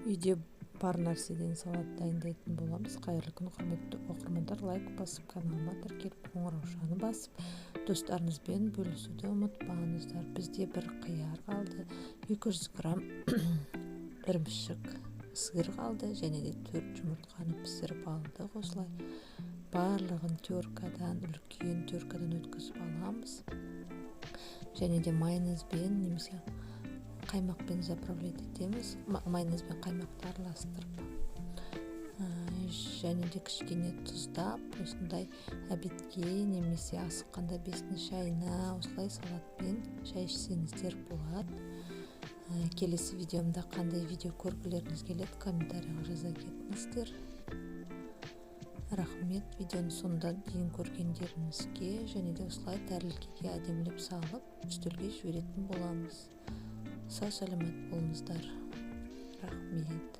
Үйде бар нәрседен салат дайындайтын боламыз. Қайырлы күн, құрметті оқырмандар. Лайк басып, каналыма тіркеліп, қоңыраушаны басып, достарыңызбен бөлісуді ұмытпаңыздар. Бізде бір қияр қалды, 200 грамм ірімшік, сыр қалды, және де 4 жұмыртқаны пісіріп алдық. Осылай барлығын үлкен теркадан өткізіп аламыз. Және де майонезбен немесе қаймақпен заправлять етеміз. Майонезбен қаймақты араластырып. Және де кішкене тұздап, осындай обедке немесе асыққанда бесін шайына осылай салатпен шай ішсеңіздер болады. Келесі видеомда қандай видео көргілеріңіз келеді, комментарияға жаза кетіңіздер. Рахмет, видеоны соңына дейін көргендеріңізге, және де осылай тәрілкеге әдемілеп салып, үстелге жіберетін боламыз. Сау саламат болыңыздар. Рахмет.